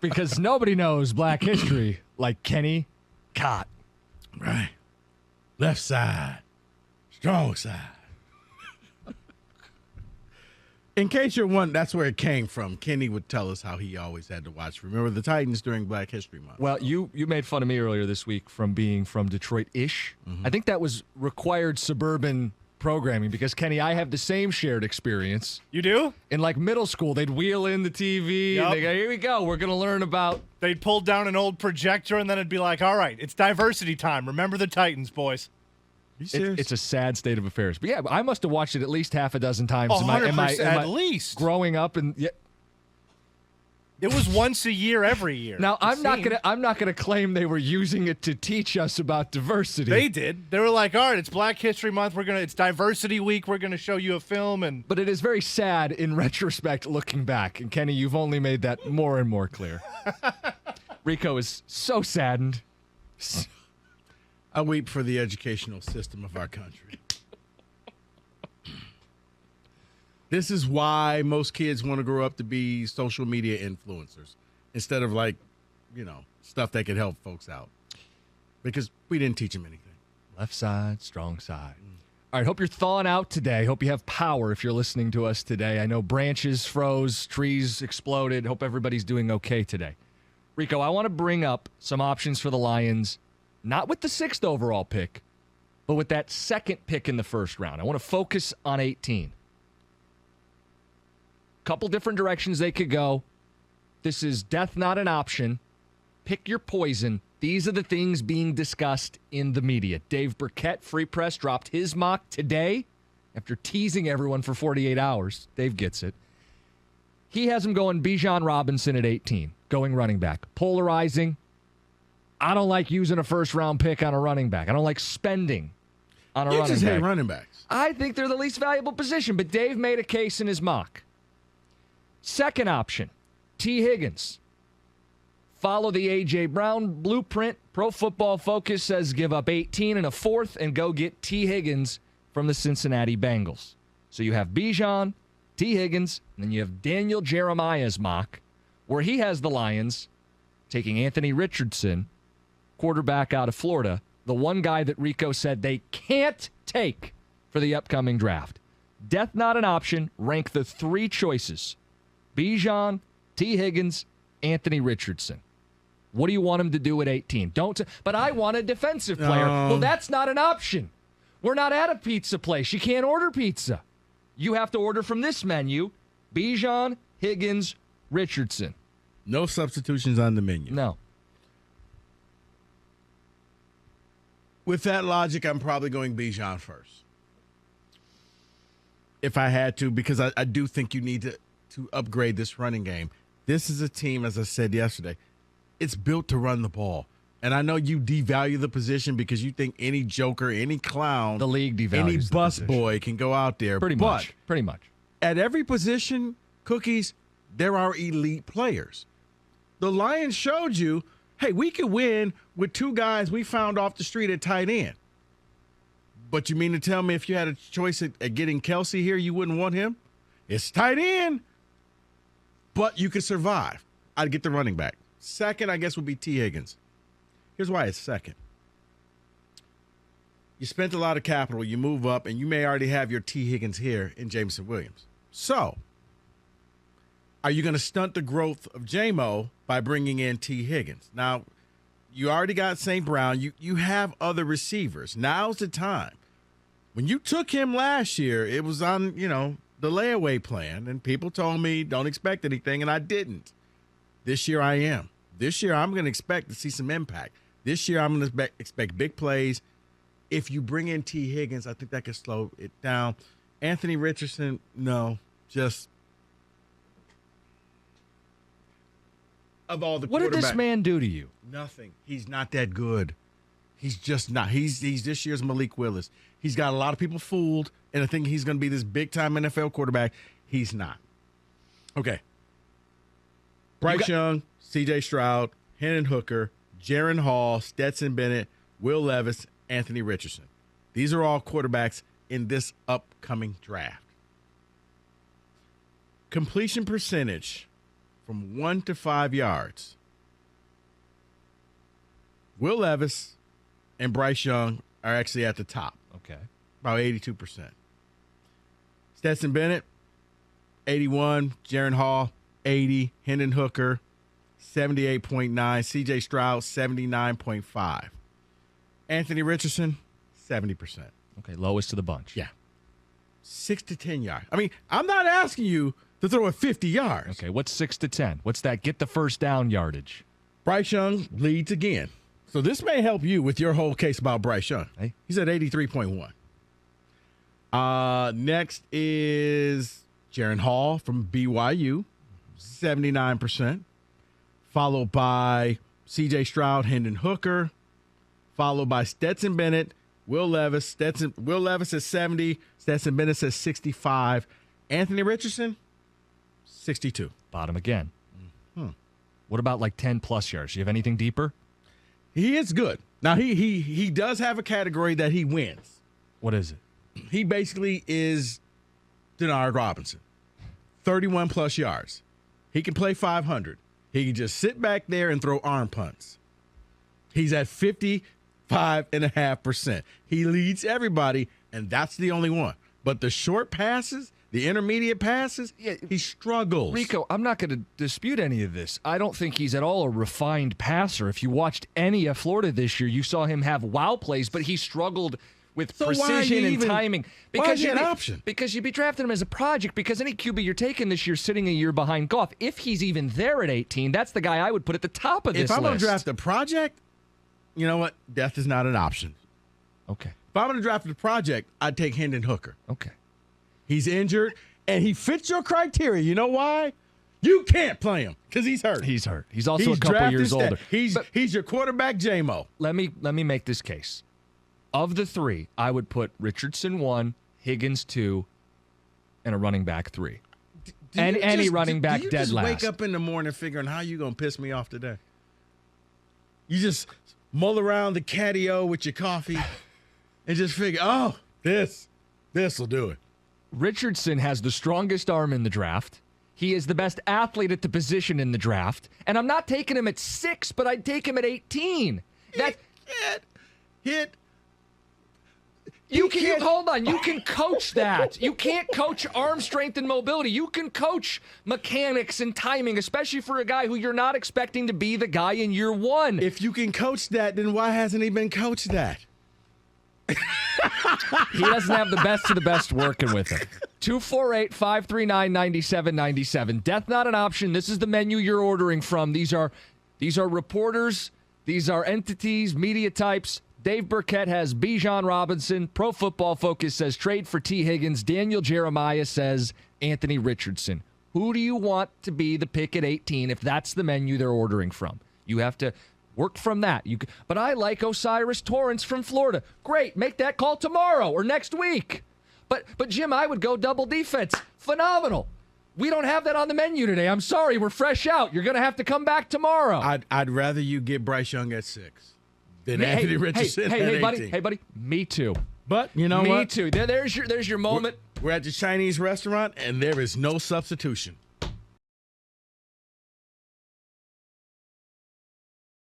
Because nobody knows Black history like Kenny Cott. Right. Left side. Strong side. In case you're wondering, that's where it came from. Kenny would tell us how he always had to watch. Remember the Titans during Black History Month. Well, you made fun of me earlier this week from being from Detroit-ish. Mm-hmm. I think that was required suburban programming because, Kenny, I have the same shared experience. You do? In, like, middle school, they'd wheel in the TV and they go, here we go, we're going to learn about... They'd pull down an old projector and then it'd be like, all right, it's diversity time. Remember the Titans, boys. It's a sad state of affairs. But, yeah, I must have watched it at least half a dozen times. 100% at least. Growing up. And yeah. It was once a year, every year. Now, I'm not gonna claim they were using it to teach us about diversity. They did. They were like, all right, it's Black History Month. It's Diversity Week. We're going to show you a film. But it is very sad in retrospect looking back. And, Kenny, you've only made that more and more clear. Rico is so saddened. I weep for the educational system of our country. This is why most kids want to grow up to be social media influencers instead of stuff that could help folks out. Because we didn't teach them anything. Left side, strong side. All right, hope you're thawing out today. Hope you have power if you're listening to us today. I know branches froze, trees exploded. Hope everybody's doing okay today. Rico, I want to bring up some options for the Lions. Not with the 6th overall pick, but with that second pick in the first round. I want to focus on 18. Couple different directions they could go. This is death not an option. Pick your poison. These are the things being discussed in the media. Dave Burkett, Free Press, dropped his mock today after teasing everyone for 48 hours. Dave gets it. He has him going Bijan Robinson at 18, going running back. Polarizing. I don't like using a first-round pick on a running back. I don't like spending on a running back. You just hate running backs. I think they're the least valuable position, but Dave made a case in his mock. Second option, T. Higgins. Follow the A.J. Brown blueprint. Pro Football Focus says give up 18 and a fourth and go get T. Higgins from the Cincinnati Bengals. So you have Bijan, T. Higgins, and then you have Daniel Jeremiah's mock, where he has the Lions taking Anthony Richardson, quarterback out of Florida, the one guy that Rico said they can't take for the upcoming draft. Death not an option. Rank the 3 choices. Bijan, T. Higgins, Anthony Richardson. What do you want him to do at 18? But I want a defensive player. Well, that's not an option. We're not at a pizza place. You can't order pizza. You have to order from this menu. Bijan, Higgins, Richardson. No substitutions on the menu. No. With that logic, I'm probably going Bijan first. If I had to, because I do think you need to upgrade this running game. This is a team, as I said yesterday, it's built to run the ball. And I know you devalue the position because you think any joker, any clown, the league devalues any the bus position. boy can go out there. Pretty much. At every position, Cookies, there are elite players. The Lions showed you, hey, we could win with 2 guys we found off the street at tight end. But you mean to tell me if you had a choice at getting Kelsey here, you wouldn't want him? It's tight end, but you could survive. I'd get the running back. Second, I guess, would be T. Higgins. Here's why it's second. You spent a lot of capital, you move up, and you may already have your T. Higgins here in Jameson Williams. So, are you going to stunt the growth of J-Mo by bringing in T. Higgins? Now, you already got St. Brown. You have other receivers. Now's the time. When you took him last year, it was on, the layaway plan, and people told me don't expect anything, and I didn't. This year I am. This year I'm going to expect to see some impact. This year I'm going to expect big plays. If you bring in T. Higgins, I think that could slow it down. Anthony Richardson, no, just of all the quarterbacks. What did this man do to you? Nothing. He's not that good. He's just not. He's this year's Malik Willis. He's got a lot of people fooled, and I think he's going to be this big-time NFL quarterback. He's not. Okay. Bryce Young, C.J. Stroud, Hendon Hooker, Jaron Hall, Stetson Bennett, Will Levis, Anthony Richardson. These are all quarterbacks in this upcoming draft. Completion percentage from 1 to 5 yards, Will Levis and Bryce Young are actually at the top, Okay. about 82%. Stetson Bennett, 81. Jaron Hall, 80. Hendon Hooker, 78.9. C.J. Stroud, 79.5. Anthony Richardson, 70%. Okay, lowest of the bunch. Yeah. 6 to 10 yards. I mean, I'm not asking you to throw it 50 yards. Okay, what's 6 to 10? What's that get the first down yardage? Bryce Young leads again. So this may help you with your whole case about Bryce Young. Hey. He's at 83.1. Next is Jaron Hall from BYU, 79%. Followed by C.J. Stroud, Hendon Hooker. Followed by Stetson Bennett, Will Levis. Will Levis is 70. Stetson Bennett says 65. Anthony Richardson, 62. Bottom again. What about like 10-plus yards? Do you have anything deeper? He is good. Now, he does have a category that he wins. What is it? He basically is Denard Robinson. 31-plus yards. He can play 500. He can just sit back there and throw arm punts. He's at 55.5%. He leads everybody, and that's the only one. But the short passes, the intermediate passes, he struggles. Rico, I'm not going to dispute any of this. I don't think he's at all a refined passer. If you watched any of Florida this year, you saw him have wow plays, but he struggled with precision and timing. Why is he an option? Because you'd be drafting him as a project, because any QB you're taking this year sitting a year behind Goff, if he's even there at 18, that's the guy I would put at the top of this list. If I'm going to draft a project, you know what? Death is not an option. Okay. If I'm going to draft a project, I'd take Hendon Hooker. Okay. He's injured, and he fits your criteria. You know why? You can't play him because he's hurt. He's hurt. He's also a couple years older. He's your quarterback, J-Mo. Let me make this case. Of the three, I would put Richardson 1, Higgins 2, and a running back 3. And any running back dead last. Do you just wake up in the morning figuring how you going to piss me off today? You just mull around the catio with your coffee and just figure, oh, this will do it. Richardson has the strongest arm in the draft. He is the best athlete at the position in the draft. And I'm not taking him at 6, but I'd take him at 18. That can't hit. Hold on. You can coach that. You can't coach arm strength and mobility. You can coach mechanics and timing, especially for a guy who you're not expecting to be the guy in year 1. If you can coach that, then why hasn't he been coached that? He doesn't have the best of the best working with him. 248-539-9797. Death not an option. This is the menu you're ordering from. These are reporters. These are entities, media types. Dave Burkett has Bijan Robinson. Pro Football Focus says trade for T. Higgins. Daniel Jeremiah says Anthony Richardson. Who do you want to be the pick at 18 if that's the menu they're ordering from? You have to work from that. But I like Osiris Torrance from Florida. Great. Make that call tomorrow or next week. But Jim, I would go double defense. Phenomenal. We don't have that on the menu today. I'm sorry. We're fresh out. You're going to have to come back tomorrow. I'd rather you get Bryce Young at 6 than Anthony Richardson at 18. Hey, buddy. Me too. But you know what? Me too. There's your moment. We're at the Chinese restaurant, and there is no substitution.